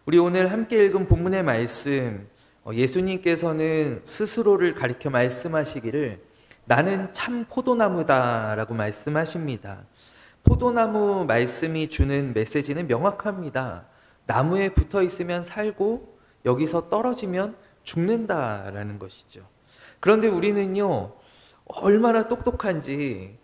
우리 오늘 함께 읽은 본문의 말씀, 예수님께서는 스스로를 가리켜 말씀하시기를 나는 참 포도나무다라고 말씀하십니다. 포도나무 말씀이 주는 메시지는 명확합니다. 나무에 붙어 있으면 살고 여기서 떨어지면 죽는다라는 것이죠. 그런데 우리는요, 얼마나 똑똑한지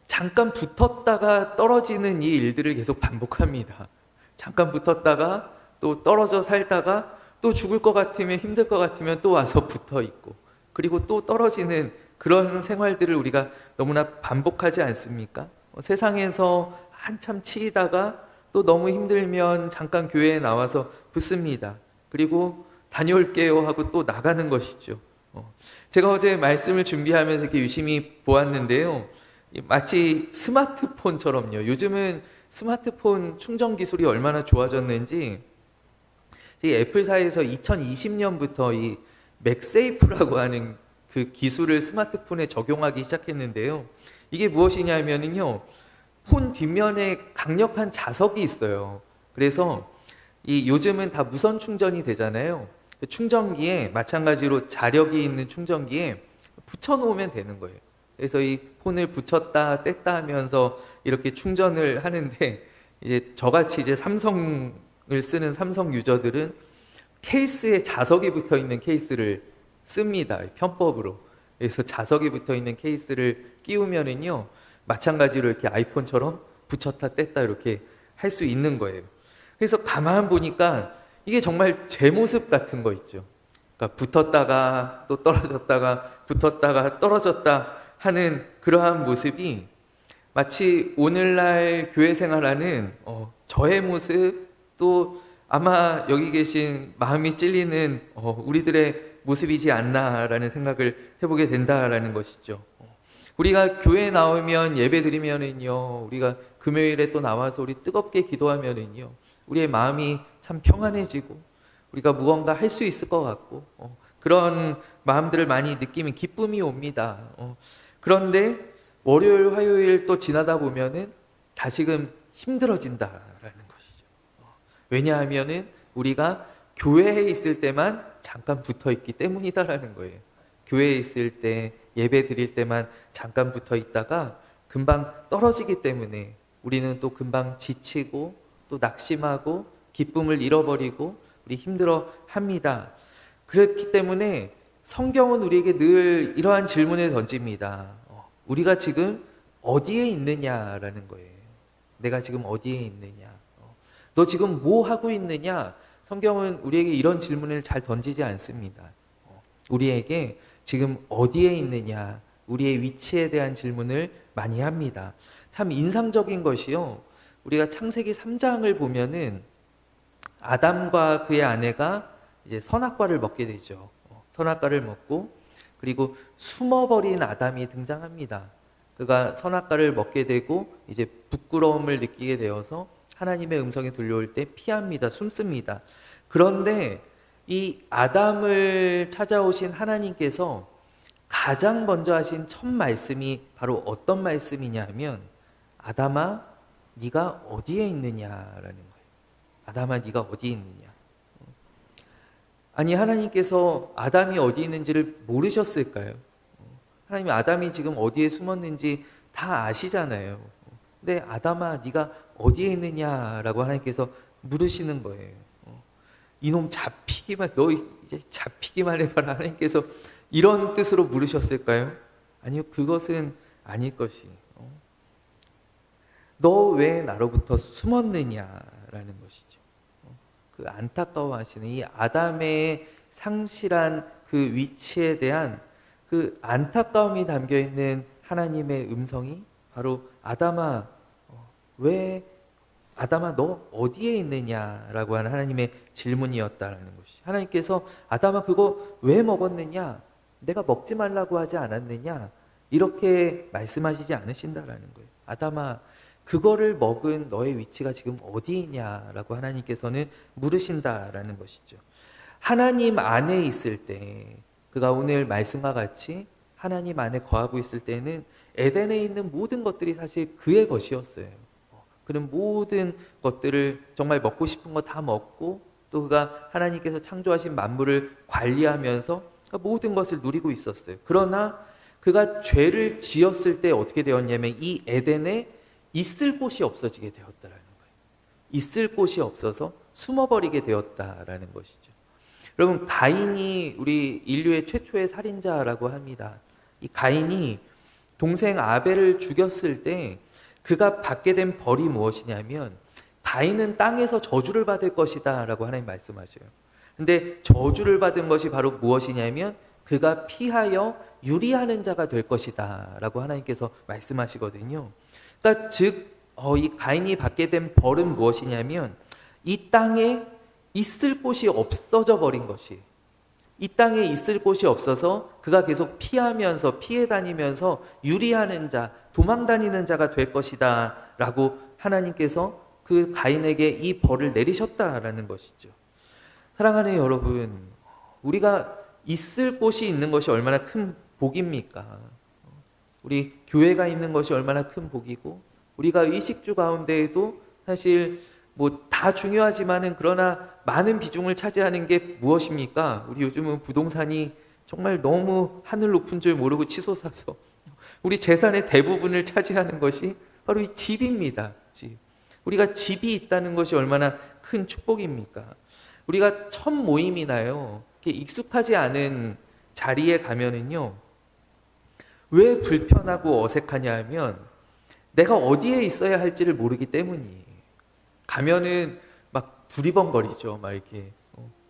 잠깐 붙었다가 떨어지는 이 일들을 계속 반복합니다. 잠깐 붙었다가 또 떨어져 살다가 또 죽을 것 같으면, 힘들 것 같으면 또 와서 붙어 있고, 그리고 또 떨어지는 그런 생활들을 우리가 너무나 반복하지 않습니까? 세상에서 한참 치이다가 또 너무 힘들면 잠깐 교회에 나와서 붙습니다. 그리고 다녀올게요 하고 또 나가는 것이죠. 제가 어제 말씀을 준비하면서 이렇게 유심히 보았는데요, 마치 스마트폰처럼요. 요즘은 스마트폰 충전 기술이 얼마나 좋아졌는지, 이 애플사에서 2020년부터 이 맥세이프라고 하는 그 기술을 스마트폰에 적용하기 시작했는데요. 이게 무엇이냐면요, 폰 뒷면에 강력한 자석이 있어요. 그래서 이 요즘은 다 무선 충전이 되잖아요. 충전기에, 마찬가지로 자력이 있는 충전기에 붙여놓으면 되는 거예요. 그래서 이 폰을 붙였다 뗐다 하면서 이렇게 충전을 하는데, 이제 저같이 이제 삼성을 쓰는 삼성 유저들은 케이스에 자석이 붙어 있는 케이스를 씁니다. 편법으로. 그래서 자석이 붙어 있는 케이스를 끼우면은요, 마찬가지로 이렇게 아이폰처럼 붙였다 뗐다 이렇게 할 수 있는 거예요. 그래서 가만 보니까 이게 정말 제 모습 같은 거 있죠. 그러니까 붙었다가 또 떨어졌다가 붙었다가 떨어졌다 하는 그러한 모습이 마치 오늘날 교회 생활하는 저의 모습, 또 아마 여기 계신 마음이 찔리는 우리들의 모습이지 않나라는 생각을 해보게 된다라는 것이죠. 우리가 교회에 나오면 예배 드리면은요, 우리가 금요일에 또 나와서 우리 뜨겁게 기도하면은요, 우리의 마음이 참 평안해지고 우리가 무언가 할 수 있을 것 같고 그런 마음들을 많이 느끼면 기쁨이 옵니다. 그런데 월요일, 화요일 또 지나다 보면은 다시금 힘들어진다라는 것이죠. 왜냐하면은 우리가 교회에 있을 때만 잠깐 붙어 있기 때문이다라는 거예요. 교회에 있을 때, 예배 드릴 때만 잠깐 붙어 있다가 금방 떨어지기 때문에 우리는 또 금방 지치고 또 낙심하고 기쁨을 잃어버리고 우리 힘들어 합니다. 그렇기 때문에 성경은 우리에게 늘 이러한 질문을 던집니다. 우리가 지금 어디에 있느냐라는 거예요. 내가 지금 어디에 있느냐? 너 지금 뭐 하고 있느냐? 성경은 우리에게 이런 질문을 잘 던지지 않습니다. 우리에게 지금 어디에 있느냐, 우리의 위치에 대한 질문을 많이 합니다. 참 인상적인 것이요, 우리가 창세기 3장을 보면은 아담과 그의 아내가 이제 선악과를 먹게 되죠. 선악과를 먹고, 그리고 숨어버린 아담이 등장합니다. 그가 선악과를 먹게 되고 이제 부끄러움을 느끼게 되어서 하나님의 음성이 들려올 때 피합니다. 숨습니다. 그런데 이 아담을 찾아오신 하나님께서 가장 먼저 하신 첫 말씀이 바로 어떤 말씀이냐 하면, 아담아 네가 어디에 있느냐라는 거예요. 아담아 네가 어디에 있느냐. 아니, 하나님께서 아담이 어디 있는지를 모르셨을까요? 하나님이 아담이 지금 어디에 숨었는지 다 아시잖아요. 근데 아담아 네가 어디에 있느냐라고 하나님께서 물으시는 거예요. 이놈 잡히기만, 너 이제 잡히기만 해봐라. 하나님께서 이런 뜻으로 물으셨을까요? 아니요, 그것은 아닐 것이. 너 왜 나로부터 숨었느냐라는 것이죠. 그 안타까워하시는 이 아담의 상실한 그 위치에 대한 그 안타까움이 담겨 있는 하나님의 음성이 바로 아담아, 아담아 너 어디에 있느냐라고 하는 하나님의 질문이었다라는 것이. 하나님께서 아담아 그거 왜 먹었느냐? 내가 먹지 말라고 하지 않았느냐? 이렇게 말씀하시지 않으신다라는 거예요. 아담아 그거를 먹은 너의 위치가 지금 어디 있냐라고 하나님께서는 물으신다라는 것이죠. 하나님 안에 있을 때, 그가 오늘 말씀과 같이 하나님 안에 거하고 있을 때는 에덴에 있는 모든 것들이 사실 그의 것이었어요. 그런 모든 것들을 정말 먹고 싶은 거 다 먹고 또 그가 하나님께서 창조하신 만물을 관리하면서 모든 것을 누리고 있었어요. 그러나 그가 죄를 지었을 때 어떻게 되었냐면 이 에덴에 있을 곳이 없어지게 되었다라는 거예요. 있을 곳이 없어서 숨어버리게 되었다라는 것이죠. 여러분, 가인이 우리 인류의 최초의 살인자라고 합니다. 이 가인이 동생 아벨을 죽였을 때 그가 받게 된 벌이 무엇이냐면 가인은 땅에서 저주를 받을 것이다 라고 하나님 말씀하셔요. 근데 저주를 받은 것이 바로 무엇이냐면 그가 피하여 유리하는 자가 될 것이다 라고 하나님께서 말씀하시거든요. 그러니까 이 가인이 받게 된 벌은 무엇이냐면 이 땅에 있을 곳이 없어져 버린 것이, 이 땅에 있을 곳이 없어서 그가 계속 피하면서 피해 다니면서 유리하는 자, 도망 다니는 자가 될 것이다 라고 하나님께서 그 가인에게 이 벌을 내리셨다라는 것이죠. 사랑하는 여러분, 우리가 있을 곳이 있는 것이 얼마나 큰 복입니까? 우리 교회가 있는 것이 얼마나 큰 복이고, 우리가 의식주 가운데에도 사실 뭐 다 중요하지만은 그러나 많은 비중을 차지하는 게 무엇입니까? 우리 요즘은 부동산이 정말 너무 하늘 높은 줄 모르고 치솟아서 우리 재산의 대부분을 차지하는 것이 바로 이 집입니다. 집. 우리가 집이 있다는 것이 얼마나 큰 축복입니까? 우리가 첫 모임이나요, 이렇게 익숙하지 않은 자리에 가면은요, 왜 불편하고 어색하냐 하면 내가 어디에 있어야 할지를 모르기 때문이에요. 가면은 막 두리번거리죠. 막 이렇게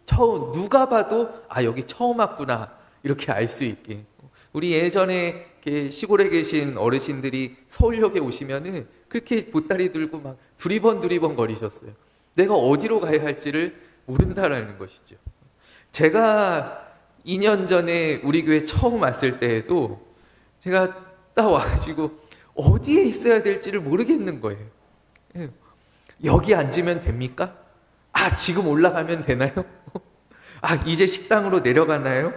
누가 봐도 여기 처음 왔구나 이렇게 알 수 있게. 우리 예전에 이렇게 시골에 계신 어르신들이 서울역에 오시면은 그렇게 보따리 들고 막 두리번 거리셨어요. 내가 어디로 가야 할지를 모른다라는 것이죠. 제가 2년 전에 우리 교회 처음 왔을 때에도 제가 딱 와가지고 어디에 있어야 될지를 모르겠는 거예요. 여기 앉으면 됩니까? 지금 올라가면 되나요? 이제 식당으로 내려가나요?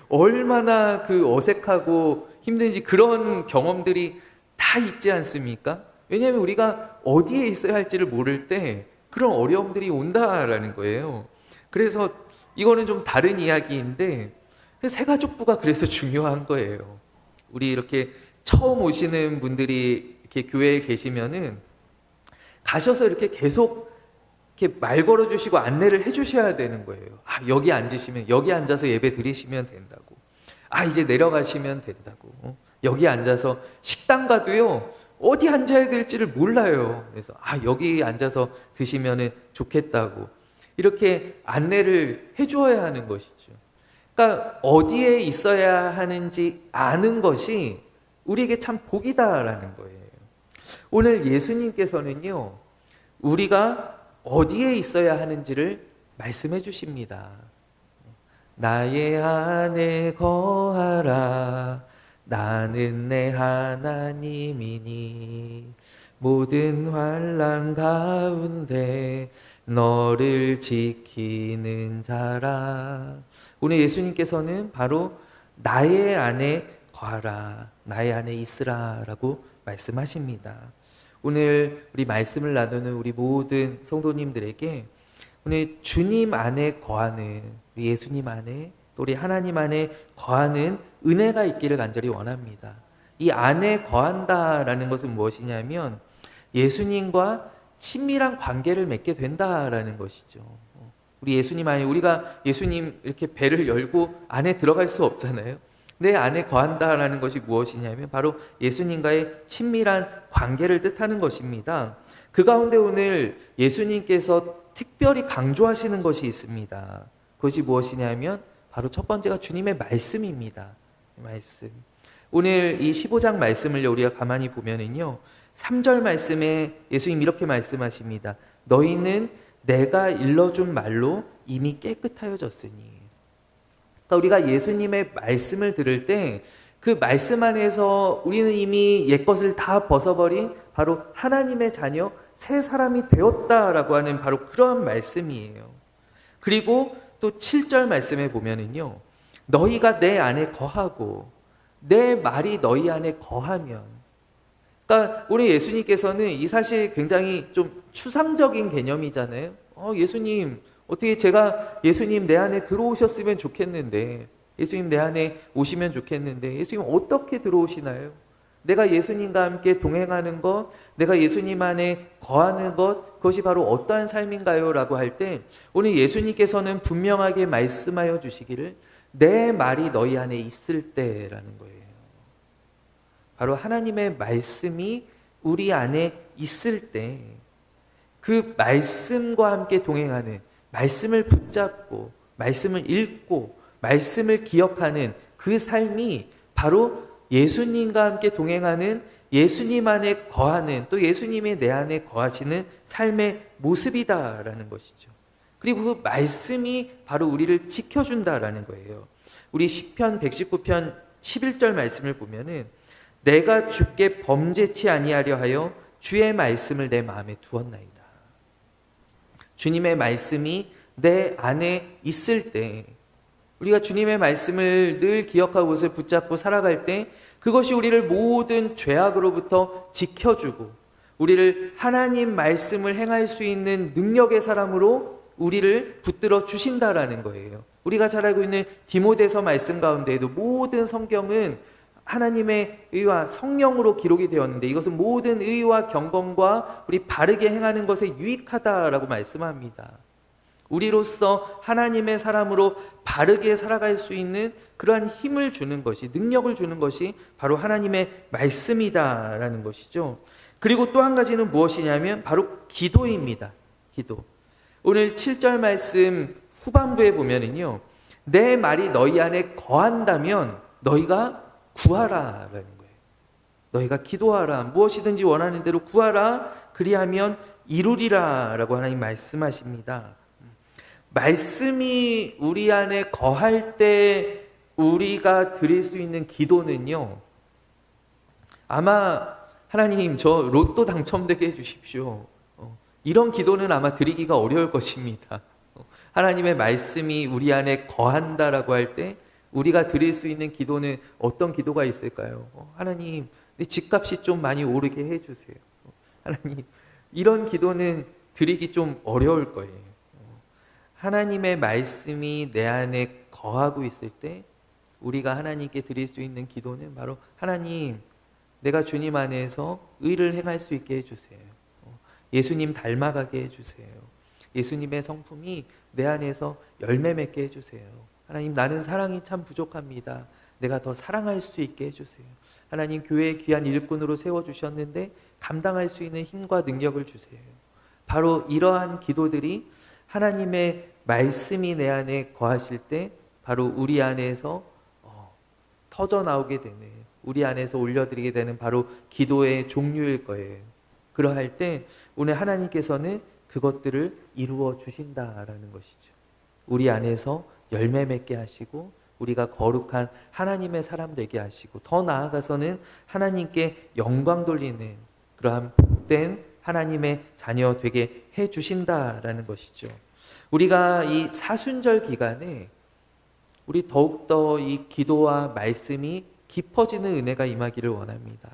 얼마나 그 어색하고 힘든지 그런 경험들이 다 있지 않습니까? 왜냐하면 우리가 어디에 있어야 할지를 모를 때 그런 어려움들이 온다라는 거예요. 그래서 이거는 좀 다른 이야기인데 새가족부가 그래서 중요한 거예요. 우리 이렇게 처음 오시는 분들이 이렇게 교회에 계시면은 가셔서 이렇게 계속 이렇게 말 걸어주시고 안내를 해주셔야 되는 거예요. 여기 앉으시면, 여기 앉아서 예배 드리시면 된다고. 이제 내려가시면 된다고. 여기 앉아서 식당 가도요, 어디 앉아야 될지를 몰라요. 그래서 여기 앉아서 드시면 좋겠다고. 이렇게 안내를 해주어야 하는 것이죠. 그러니까 어디에 있어야 하는지 아는 것이 우리에게 참 복이다라는 거예요. 오늘 예수님께서는요, 우리가 어디에 있어야 하는지를 말씀해 주십니다. 나의 안에 거하라. 나는 내 하나님이니 모든 환난 가운데 너를 지키는 자라. 오늘 예수님께서는 바로 나의 안에 거하라, 나의 안에 있으라 라고 말씀하십니다. 오늘 우리 말씀을 나누는 우리 모든 성도님들에게 오늘 주님 안에 거하는, 우리 예수님 안에, 또 우리 하나님 안에 거하는 은혜가 있기를 간절히 원합니다. 이 안에 거한다라는 것은 무엇이냐면 예수님과 친밀한 관계를 맺게 된다라는 것이죠. 우리 예수님 안에, 우리가 예수님 이렇게 배를 열고 안에 들어갈 수 없잖아요. 내 안에 거한다라는 것이 무엇이냐면 바로 예수님과의 친밀한 관계를 뜻하는 것입니다. 그 가운데 오늘 예수님께서 특별히 강조하시는 것이 있습니다. 그것이 무엇이냐면 바로 첫 번째가 주님의 말씀입니다. 말씀. 오늘 이 15장 말씀을 우리가 가만히 보면은요, 3절 말씀에 예수님 이렇게 말씀하십니다. 너희는 내가 일러준 말로 이미 깨끗하여졌으니. 그러니까 우리가 예수님의 말씀을 들을 때 그 말씀 안에서 우리는 이미 옛것을 다 벗어버린 바로 하나님의 자녀, 새 사람이 되었다라고 하는 바로 그러한 말씀이에요. 그리고 또 7절 말씀에 보면은요, 너희가 내 안에 거하고 내 말이 너희 안에 거하면. 그러니까 우리 예수님께서는 이 사실 굉장히 좀 추상적인 개념이잖아요. 예수님, 어떻게 제가 예수님 내 안에 들어오셨으면 좋겠는데, 예수님 내 안에 오시면 좋겠는데, 예수님 어떻게 들어오시나요? 내가 예수님과 함께 동행하는 것, 내가 예수님 안에 거하는 것, 그것이 바로 어떠한 삶인가요? 라고 할 때, 오늘 예수님께서는 분명하게 말씀하여 주시기를, 내 말이 너희 안에 있을 때라는 거예요. 바로 하나님의 말씀이 우리 안에 있을 때, 그 말씀과 함께 동행하는, 말씀을 붙잡고, 말씀을 읽고, 말씀을 기억하는 그 삶이 바로 예수님과 함께 동행하는, 예수님 안에 거하는, 또 예수님이 내 안에 거하시는 삶의 모습이다라는 것이죠. 그리고 그 말씀이 바로 우리를 지켜준다라는 거예요. 우리 시편 119편 11절 말씀을 보면은, 내가 주께 범죄치 아니하려 하여 주의 말씀을 내 마음에 두었나이다. 주님의 말씀이 내 안에 있을 때, 우리가 주님의 말씀을 늘 기억하고 그것을 붙잡고 살아갈 때, 그것이 우리를 모든 죄악으로부터 지켜주고, 우리를 하나님 말씀을 행할 수 있는 능력의 사람으로 우리를 붙들어 주신다라는 거예요. 우리가 잘 알고 있는 디모데서 말씀 가운데에도 모든 성경은 하나님의 의와 성령으로 기록이 되었는데, 이것은 모든 의와 경건과 우리 바르게 행하는 것에 유익하다라고 말씀합니다. 우리로서 하나님의 사람으로 바르게 살아갈 수 있는 그러한 힘을 주는 것이, 능력을 주는 것이 바로 하나님의 말씀이다라는 것이죠. 그리고 또 한 가지는 무엇이냐면 바로 기도입니다. 기도. 오늘 7절 말씀 후반부에 보면은요, 내 말이 너희 안에 거한다면 너희가 구하라라는 거예요. 너희가 기도하라. 무엇이든지 원하는 대로 구하라. 그리하면 이루리라 라고 하나님 말씀하십니다. 말씀이 우리 안에 거할 때 우리가 드릴 수 있는 기도는요, 아마 하나님 저 로또 당첨되게 해주십시오, 이런 기도는 아마 드리기가 어려울 것입니다. 하나님의 말씀이 우리 안에 거한다라고 할 때 우리가 드릴 수 있는 기도는 어떤 기도가 있을까요? 하나님, 내 집값이 좀 많이 오르게 해주세요. 하나님, 이런 기도는 드리기 좀 어려울 거예요. 하나님의 말씀이 내 안에 거하고 있을 때 우리가 하나님께 드릴 수 있는 기도는 바로, 하나님, 내가 주님 안에서 의를 행할 수 있게 해주세요. 예수님 닮아가게 해주세요. 예수님의 성품이 내 안에서 열매 맺게 해주세요. 하나님, 나는 사랑이 참 부족합니다. 내가 더 사랑할 수 있게 해주세요. 하나님, 교회의 귀한 일꾼으로 세워주셨는데 감당할 수 있는 힘과 능력을 주세요. 바로 이러한 기도들이 하나님의 말씀이 내 안에 거하실 때 바로 우리 안에서 터져나오게 되는, 우리 안에서 올려드리게 되는 바로 기도의 종류일 거예요. 그러할 때 오늘 하나님께서는 그것들을 이루어 주신다라는 것이죠. 우리 안에서 열매 맺게 하시고 우리가 거룩한 하나님의 사람 되게 하시고, 더 나아가서는 하나님께 영광 돌리는 그러한 복된 하나님의 자녀 되게 해주신다라는 것이죠. 우리가 이 사순절 기간에 우리 더욱더 이 기도와 말씀이 깊어지는 은혜가 임하기를 원합니다.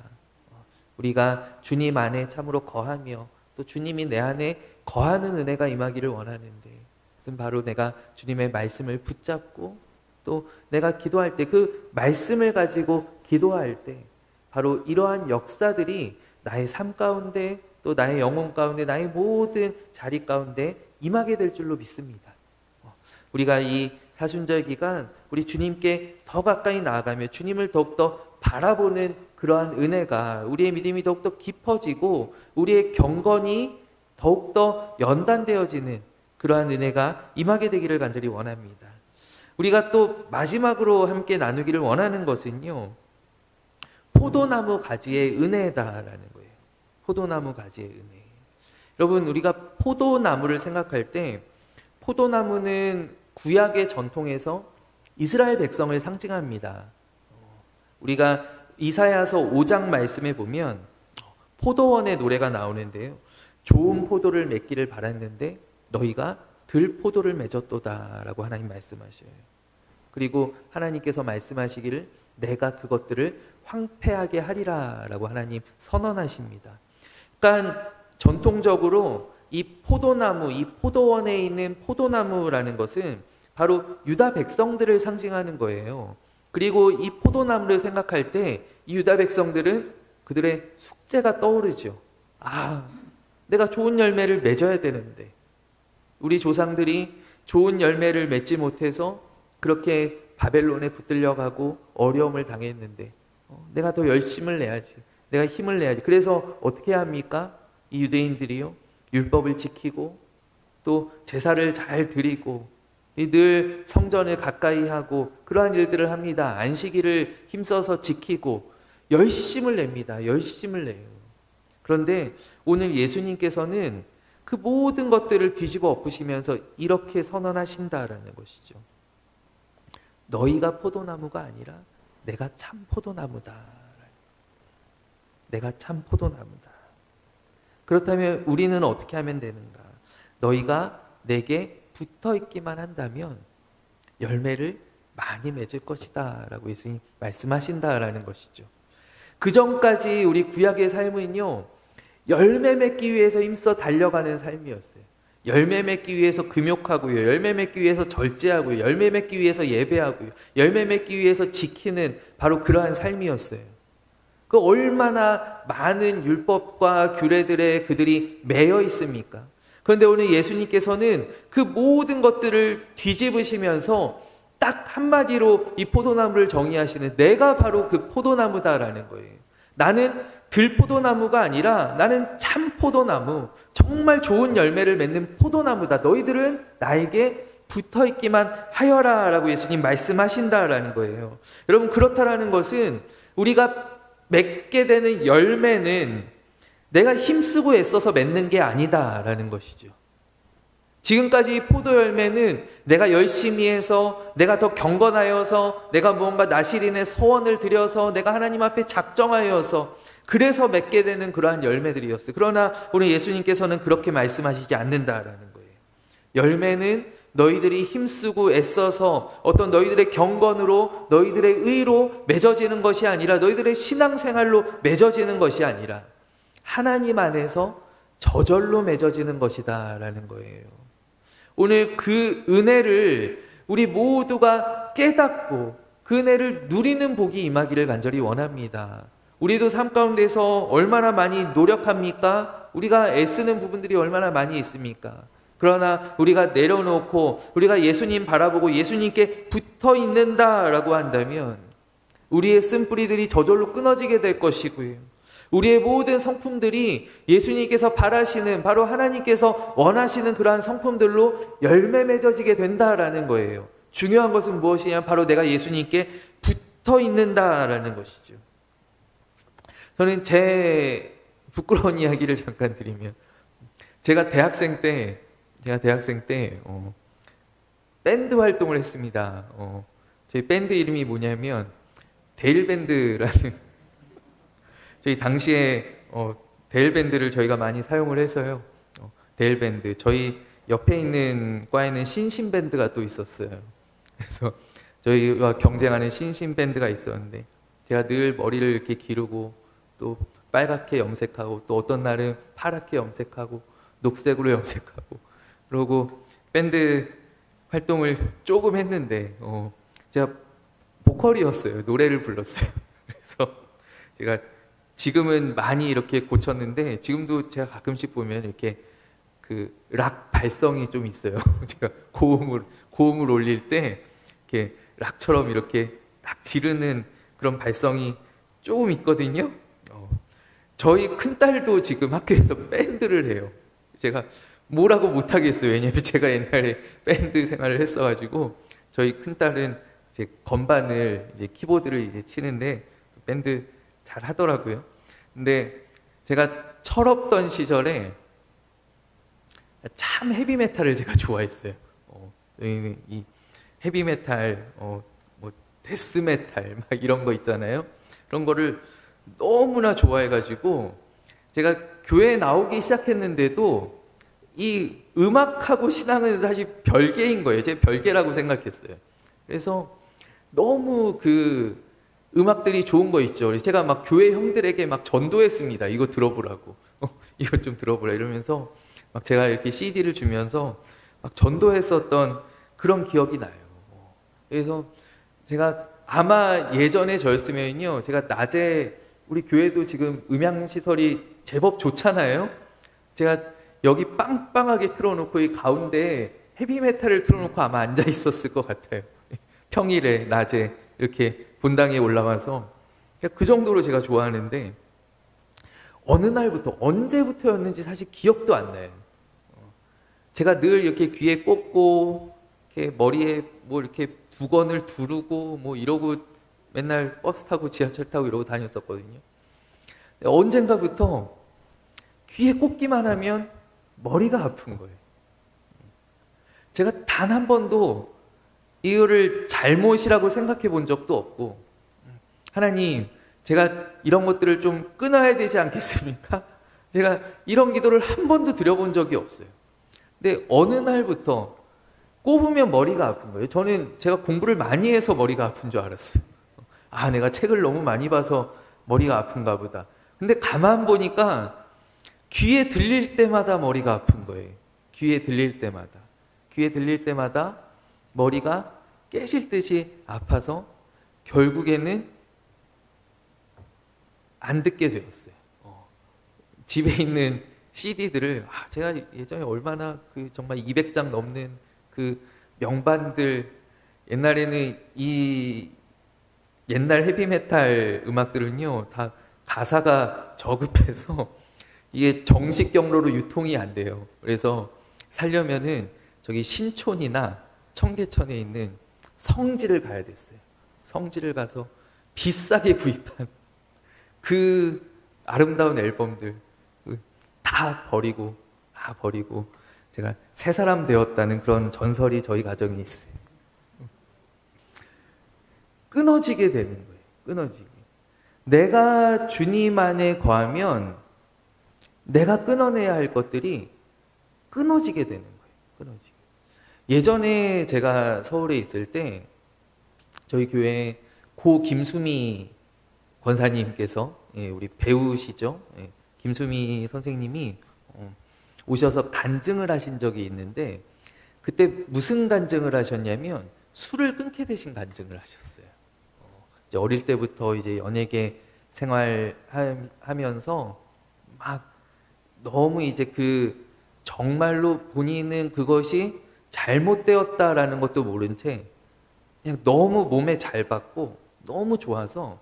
우리가 주님 안에 참으로 거하며 또 주님이 내 안에 거하는 은혜가 임하기를 원하는데, 그것은 바로 내가 주님의 말씀을 붙잡고 또 내가 기도할 때, 그 말씀을 가지고 기도할 때 바로 이러한 역사들이 나의 삶 가운데 또 나의 영혼 가운데 나의 모든 자리 가운데 임하게 될 줄로 믿습니다. 우리가 이 사순절 기간 우리 주님께 더 가까이 나아가며 주님을 더욱더 바라보는 그러한 은혜가, 우리의 믿음이 더욱더 깊어지고 우리의 경건이 더욱더 연단되어지는 그러한 은혜가 임하게 되기를 간절히 원합니다. 우리가 또 마지막으로 함께 나누기를 원하는 것은요, 포도나무 가지의 은혜다라는 거예요. 포도나무 가지의 은혜. 여러분, 우리가 포도나무를 생각할 때 포도나무는 구약의 전통에서 이스라엘 백성을 상징합니다. 우리가 이사야서 5장 말씀에 보면 포도원의 노래가 나오는데요, 좋은 포도를 맺기를 바랐는데 너희가 들포도를 맺었도다 라고 하나님 말씀하셔요. 그리고 하나님께서 말씀하시기를 내가 그것들을 황폐하게 하리라 라고 하나님 선언하십니다. 그러니까 전통적으로 이 포도나무, 이 포도원에 있는 포도나무라는 것은 바로 유다 백성들을 상징하는 거예요. 그리고 이 포도나무를 생각할 때 이 유다 백성들은 그들의 숙제가 떠오르죠. 내가 좋은 열매를 맺어야 되는데 우리 조상들이 좋은 열매를 맺지 못해서 그렇게 바벨론에 붙들려 가고 어려움을 당했는데 내가 더 열심을 내야지. 내가 힘을 내야지. 그래서 어떻게 해야 합니까? 이 유대인들이요. 율법을 지키고 또 제사를 잘 드리고 늘 성전을 가까이 하고 그러한 일들을 합니다. 안식일을 힘써서 지키고 열심을 냅니다. 열심을 내요. 그런데 오늘 예수님께서는 그 모든 것들을 뒤집어 엎으시면서 이렇게 선언하신다라는 것이죠. 너희가 포도나무가 아니라 내가 참 포도나무다. 내가 참 포도나무다. 그렇다면 우리는 어떻게 하면 되는가? 너희가 내게 붙어 있기만 한다면 열매를 많이 맺을 것이다 라고 예수님 말씀하신다라는 것이죠. 그 전까지 우리 구약의 삶은요, 열매 맺기 위해서 힘써 달려가는 삶이었어요. 열매 맺기 위해서 금욕하고요, 열매 맺기 위해서 절제하고요, 열매 맺기 위해서 예배하고요, 열매 맺기 위해서 지키는 바로 그러한 삶이었어요. 그 얼마나 많은 율법과 규례들에 그들이 매여 있습니까? 그런데 오늘 예수님께서는 그 모든 것들을 뒤집으시면서 딱 한마디로 이 포도나무를 정의하시는, 내가 바로 그 포도나무다라는 거예요. 나는 들포도나무가 아니라 나는 참 포도나무, 정말 좋은 열매를 맺는 포도나무다. 너희들은 나에게 붙어있기만 하여라 라고 예수님 말씀하신다라는 거예요. 여러분, 그렇다라는 것은 우리가 맺게 되는 열매는 내가 힘쓰고 애써서 맺는 게 아니다라는 것이죠. 지금까지 포도 열매는 내가 열심히 해서, 내가 더 경건하여서, 내가 뭔가 나시린의 서원을 드려서, 내가 하나님 앞에 작정하여서 그래서 맺게 되는 그러한 열매들이었어요. 그러나 오늘 예수님께서는 그렇게 말씀하시지 않는다라는 거예요. 열매는 너희들이 힘쓰고 애써서 어떤 너희들의 경건으로, 너희들의 의로 맺어지는 것이 아니라, 너희들의 신앙생활로 맺어지는 것이 아니라 하나님 안에서 저절로 맺어지는 것이다 라는 거예요. 오늘 그 은혜를 우리 모두가 깨닫고 그 은혜를 누리는 복이 임하기를 간절히 원합니다. 우리도 삶 가운데서 얼마나 많이 노력합니까? 우리가 애쓰는 부분들이 얼마나 많이 있습니까? 그러나 우리가 내려놓고 우리가 예수님 바라보고 예수님께 붙어 있는다라고 한다면 우리의 쓴뿌리들이 저절로 끊어지게 될 것이고요. 우리의 모든 성품들이 예수님께서 바라시는, 바로 하나님께서 원하시는 그러한 성품들로 열매 맺어지게 된다라는 거예요. 중요한 것은 무엇이냐? 바로 내가 예수님께 붙어 있는다라는 것이죠. 저는 제 부끄러운 이야기를 잠깐 드리면, 제가 대학생 때 밴드 활동을 했습니다. 저희 밴드 이름이 뭐냐면 데일밴드라는, 저희 당시에 데일밴드를 저희가 많이 사용을 해서요. 데일밴드, 저희 옆에 있는 과에는 신신밴드가 또 있었어요. 그래서 저희와 경쟁하는 신신밴드가 있었는데, 제가 늘 머리를 이렇게 기르고 또 빨갛게 염색하고 또 어떤 날은 파랗게 염색하고 녹색으로 염색하고 그러고 밴드 활동을 조금 했는데 제가 보컬이었어요. 노래를 불렀어요. 그래서 제가 지금은 많이 이렇게 고쳤는데, 지금도 제가 가끔씩 보면 이렇게 그 락 발성이 좀 있어요. 제가 고음을 올릴 때 이렇게 락처럼 이렇게 딱 지르는 그런 발성이 조금 있거든요. 저희 큰딸도 지금 학교에서 밴드를 해요. 제가 뭐라고 못하겠어요. 왜냐면 제가 옛날에 밴드 생활을 했어가지고, 저희 큰딸은 이제 건반을, 이제 키보드를 이제 치는데 밴드 잘 하더라고요. 근데 제가 철없던 시절에 참 헤비메탈을 제가 좋아했어요. 이 헤비메탈, 뭐 데스메탈 막 이런 거 있잖아요. 그런 거를 너무나 좋아해가지고 제가 교회에 나오기 시작했는데도 이 음악하고 신앙은 사실 별개인 거예요. 제 별개라고 생각했어요. 그래서 너무 그 음악들이 좋은 거 있죠. 그래서 제가 막 교회 형들에게 막 전도했습니다. 이거 들어보라고. 이거 좀 들어보라 이러면서 막 제가 이렇게 CD를 주면서 막 전도했었던 그런 기억이 나요. 그래서 제가 아마 예전에 저였으면요, 제가 낮에 우리 교회도 지금 음향 시설이 제법 좋잖아요. 제가 여기 빵빵하게 틀어놓고 이 가운데 헤비메탈을 틀어놓고 아마 앉아 있었을 것 같아요. 평일에 낮에 이렇게 본당에 올라와서 그 정도로 제가 좋아하는데 어느 날부터 언제부터였는지 사실 기억도 안 나요. 제가 늘 이렇게 귀에 꽂고 이렇게 머리에 뭐 이렇게 두건을 두르고 뭐 이러고 맨날 버스 타고 지하철 타고 이러고 다녔었거든요. 언젠가부터 귀에 꽂기만 하면 머리가 아픈 거예요. 제가 단 한 번도 이거를 잘못이라고 생각해 본 적도 없고, 하나님, 제가 이런 것들을 좀 끊어야 되지 않겠습니까? 제가 이런 기도를 한 번도 드려본 적이 없어요. 근데 어느 날부터 꼽으면 머리가 아픈 거예요. 저는 제가 공부를 많이 해서 머리가 아픈 줄 알았어요. 아, 내가 책을 너무 많이 봐서 머리가 아픈가 보다. 근데 가만 보니까 귀에 들릴 때마다 머리가 아픈 거예요. 귀에 들릴 때마다. 귀에 들릴 때마다 머리가 깨질 듯이 아파서 결국에는 안 듣게 되었어요. 집에 있는 CD들을 제가 예전에 얼마나 그 정말 200장 넘는 그 명반들, 옛날에는 이 옛날 헤비메탈 음악들은요 다 가사가 저급해서 이게 정식 경로로 유통이 안 돼요. 그래서 살려면은 저기 신촌이나 청계천에 있는 성지를 가야 됐어요. 성지를 가서 비싸게 구입한 그 아름다운 앨범들 다 버리고 제가 새 사람 되었다는 그런 전설이 저희 가정에 있어요. 끊어지게 되는 거예요. 끊어지게. 내가 주님 안에 거하면 내가 끊어내야 할 것들이 끊어지게 되는 거예요. 끊어지게. 예전에 제가 서울에 있을 때 저희 교회 고 김수미 권사님께서, 우리 배우시죠? 김수미 선생님이 오셔서 간증을 하신 적이 있는데, 그때 무슨 간증을 하셨냐면 술을 끊게 되신 간증을 하셨어요. 이제 어릴 때부터 이제 연예계 생활하면서 막 너무 이제 그 정말로 본인은 그것이 잘못되었다라는 것도 모른 채 그냥 너무 몸에 잘 받고 너무 좋아서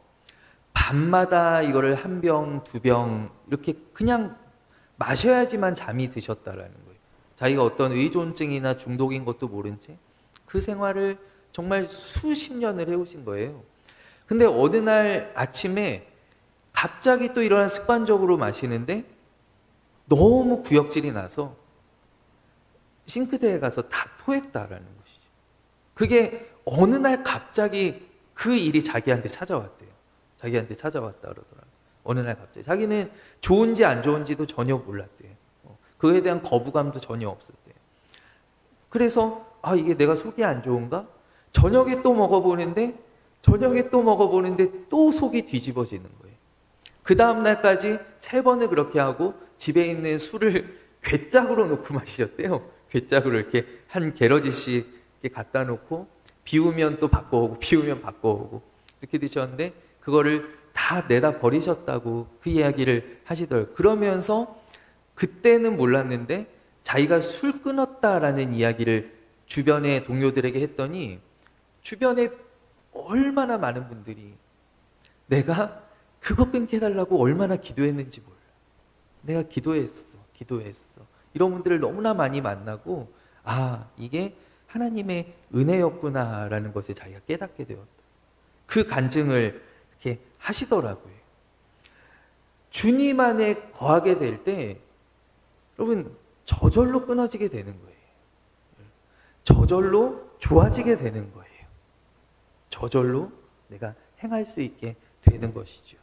밤마다 이거를 한 병, 두 병 이렇게 그냥 마셔야지만 잠이 드셨다라는 거예요. 자기가 어떤 의존증이나 중독인 것도 모른 채 그 생활을 정말 수십 년을 해오신 거예요. 근데 어느 날 아침에 갑자기 또 일어나 습관적으로 마시는데 너무 구역질이 나서 싱크대에 가서 다 토했다라는 것이죠. 그게 어느 날 갑자기 그 일이 자기한테 찾아왔대요. 자기한테 찾아왔다 그러더라고요. 어느 날 갑자기. 자기는 좋은지 안 좋은지도 전혀 몰랐대요. 그거에 대한 거부감도 전혀 없었대요. 그래서 이게 내가 속이 안 좋은가? 저녁에 또 먹어보는데 또 속이 뒤집어지는 거예요. 그 다음 날까지 3번을 그렇게 하고 집에 있는 술을 괴짝으로 놓고 마셨대요. 괴짝으로 이렇게 한 게러지씩 이렇게 갖다 놓고 비우면 또 바꿔오고 비우면 바꿔오고 이렇게 드셨는데 그거를 다 내다 버리셨다고 그 이야기를 하시더라고요. 그러면서 그때는 몰랐는데 자기가 술 끊었다라는 이야기를 주변의 동료들에게 했더니 주변에 얼마나 많은 분들이 내가 그거 끊게 해달라고 얼마나 기도했는지 몰라. 내가 기도했어. 이런 분들을 너무나 많이 만나고 이게 하나님의 은혜였구나라는 것을 자기가 깨닫게 되었다. 그 간증을 이렇게 하시더라고요. 주님 안에 거하게 될 때 여러분 저절로 끊어지게 되는 거예요. 저절로 좋아지게 되는 거예요. 저절로 내가 행할 수 있게 되는 것이죠.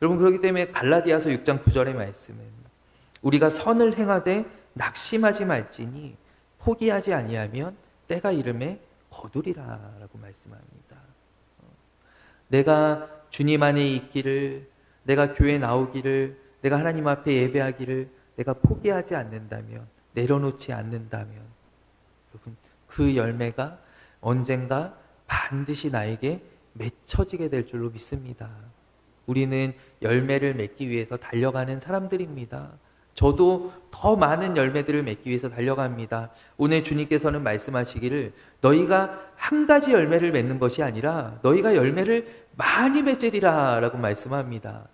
여러분 그렇기 때문에 갈라디아서 6장 9절의 말씀은 우리가 선을 행하되 낙심하지 말지니 포기하지 아니하면 때가 이름에 거두리라라고 말씀합니다. 내가 주님 안에 있기를, 내가 교회 나오기를, 내가 하나님 앞에 예배하기를 내가 포기하지 않는다면 내려놓지 않는다면 여러분, 그 열매가 언젠가 반드시 나에게 맺혀지게 될 줄로 믿습니다. 우리는 열매를 맺기 위해서 달려가는 사람들입니다. 저도 더 많은 열매들을 맺기 위해서 달려갑니다. 오늘 주님께서는 말씀하시기를 너희가 한 가지 열매를 맺는 것이 아니라 너희가 열매를 많이 맺으리라 라고 말씀합니다.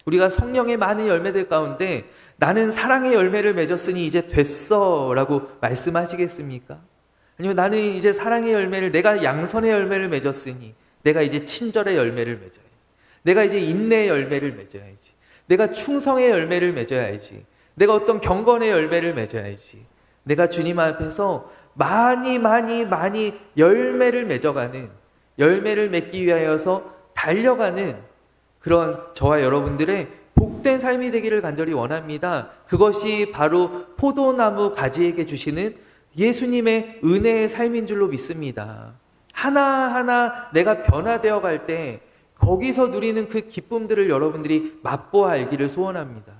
우리가 성령의 많은 열매들 가운데 나는 사랑의 열매를 맺었으니 이제 됐어 라고 말씀하시겠습니까? 아니면 나는 이제 사랑의 열매를, 내가 양선의 열매를 맺었으니 내가 이제 친절의 열매를 맺어야지, 내가 이제 인내의 열매를 맺어야지, 내가 충성의 열매를 맺어야지, 내가 어떤 경건의 열매를 맺어야지, 내가 주님 앞에서 많이 열매를 맺어가는, 열매를 맺기 위하여서 달려가는 그런 저와 여러분들의 복된 삶이 되기를 간절히 원합니다. 그것이 바로 포도나무 가지에게 주시는 예수님의 은혜의 삶인 줄로 믿습니다. 하나하나 내가 변화되어 갈 때 거기서 누리는 그 기쁨들을 여러분들이 맛보아 알기를 소원합니다.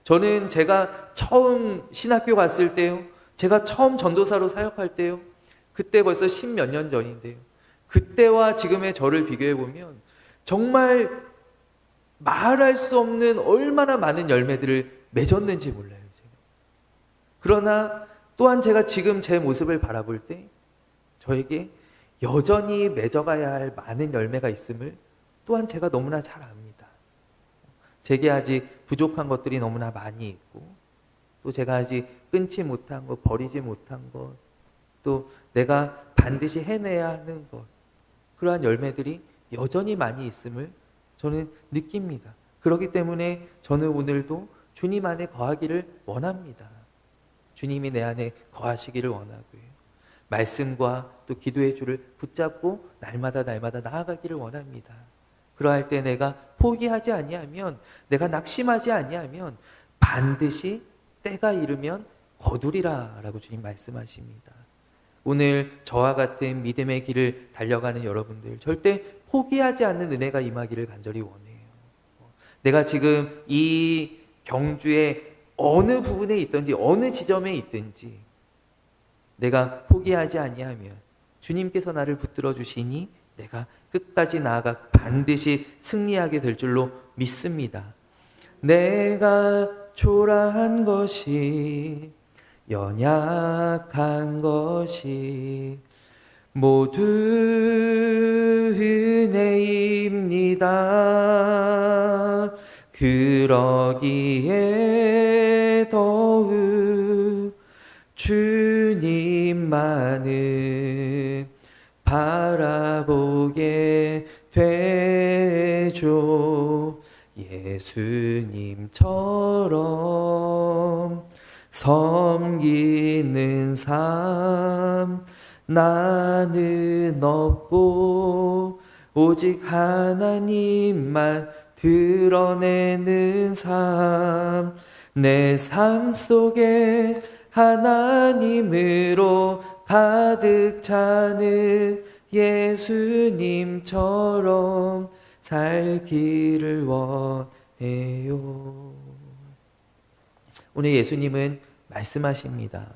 저는 제가 처음 신학교 갔을 때요, 제가 처음 전도사로 사역할 때요, 그때 벌써 10몇 년 전인데요, 그때와 지금의 저를 비교해 보면 정말 말할 수 없는 얼마나 많은 열매들을 맺었는지 몰라요. 제가. 그러나 또한 제가 지금 제 모습을 바라볼 때 저에게 여전히 맺어가야 할 많은 열매가 있음을 또한 제가 너무나 잘 압니다. 제게 아직 부족한 것들이 너무나 많이 있고, 또 제가 아직 끊지 못한 것, 버리지 못한 것, 또 내가 반드시 해내야 하는 것, 그러한 열매들이 여전히 많이 있음을 저는 느낍니다. 그렇기 때문에 저는 오늘도 주님 안에 거하기를 원합니다. 주님이 내 안에 거하시기를 원하고요. 말씀과 또 기도의 줄을 붙잡고 날마다 나아가기를 원합니다. 그러할 때 내가 포기하지 아니하면, 내가 낙심하지 아니하면 반드시 때가 이르면 거두리라 라고 주님 말씀하십니다. 오늘 저와 같은 믿음의 길을 달려가는 여러분들, 절대 포기하지 않는 은혜가 임하기를 간절히 원해요. 내가 지금 이 경주의 어느 부분에 있든지 어느 지점에 있든지 내가 포기하지 아니하면 주님께서 나를 붙들어 주시니 내가 끝까지 나아가 반드시 승리하게 될 줄로 믿습니다. 내가 초라한 것이, 연약한 것이 모두 은혜입니다. 그러기에 더욱 주님만을 바라보게 되죠. 예수님처럼 섬기는 삶 나는 없고, 오직 하나님만 드러내는 삶, 내 삶 속에 하나님으로 가득 차는 예수님처럼 살기를 원해요. 오늘 예수님은 말씀하십니다.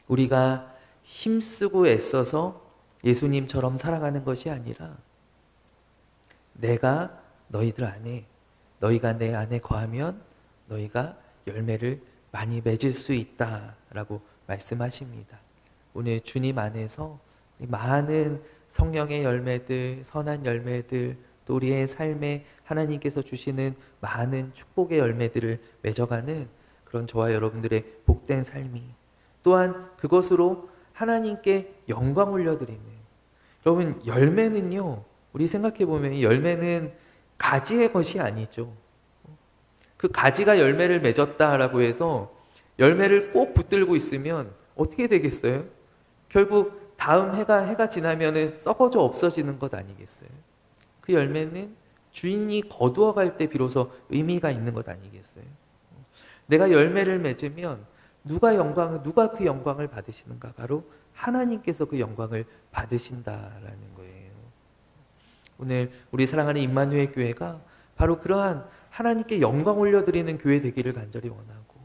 우리가 힘쓰고 애써서 예수님처럼 살아가는 것이 아니라 내가 너희들 안에, 너희가 내 안에 거하면 너희가 열매를 많이 맺을 수 있다라고 말씀하십니다. 오늘 주님 안에서 많은 성령의 열매들, 선한 열매들, 또 우리의 삶에 하나님께서 주시는 많은 축복의 열매들을 맺어가는 그런 저와 여러분들의 복된 삶이, 또한 그것으로 하나님께 영광 올려드리는, 여러분 열매는요, 우리 생각해보면 열매는 가지의 것이 아니죠. 그 가지가 열매를 맺었다라고 해서 열매를 꼭 붙들고 있으면 어떻게 되겠어요? 결국 다음 해가 지나면은 썩어져 없어지는 것 아니겠어요? 그 열매는 주인이 거두어 갈 때 비로소 의미가 있는 것 아니겠어요? 내가 열매를 맺으면 누가 그 영광을 받으시는가? 바로 하나님께서 그 영광을 받으신다라는 거예요. 오늘 우리 사랑하는 임마누엘 교회가 바로 그러한 하나님께 영광 올려드리는 교회 되기를 간절히 원하고,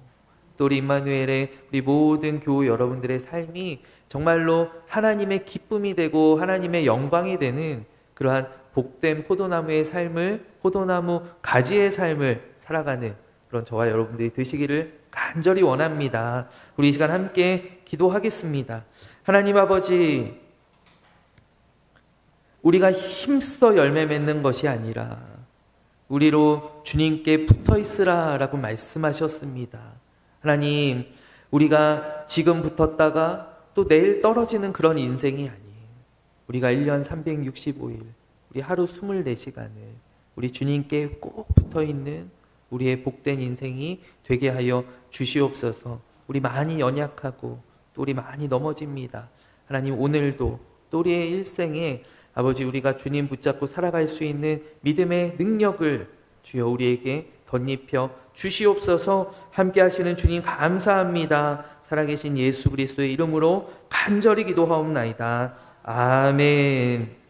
또 우리 임마누엘의 우리 모든 교우 여러분들의 삶이 정말로 하나님의 기쁨이 되고 하나님의 영광이 되는 그러한 복된 포도나무의 삶을, 포도나무 가지의 삶을 살아가는 그런 저와 여러분들이 되시기를 간절히 원합니다. 우리 이 시간 함께 기도하겠습니다. 하나님 아버지, 우리가 힘써 열매 맺는 것이 아니라 우리로 주님께 붙어 있으라 라고 말씀하셨습니다. 하나님, 우리가 지금 붙었다가 또 내일 떨어지는 그런 인생이 아니에요. 우리가 1년 365일, 우리 하루 24시간을 우리 주님께 꼭 붙어 있는 우리의 복된 인생이 되게 하여 주시옵소서. 우리 많이 연약하고 또 우리 많이 넘어집니다. 하나님, 오늘도 또 우리의 일생에 아버지, 우리가 주님 붙잡고 살아갈 수 있는 믿음의 능력을 주여 우리에게 덧입혀 주시옵소서. 함께 하시는 주님 감사합니다. 살아계신 예수 그리스도의 이름으로 간절히 기도하옵나이다. 아멘.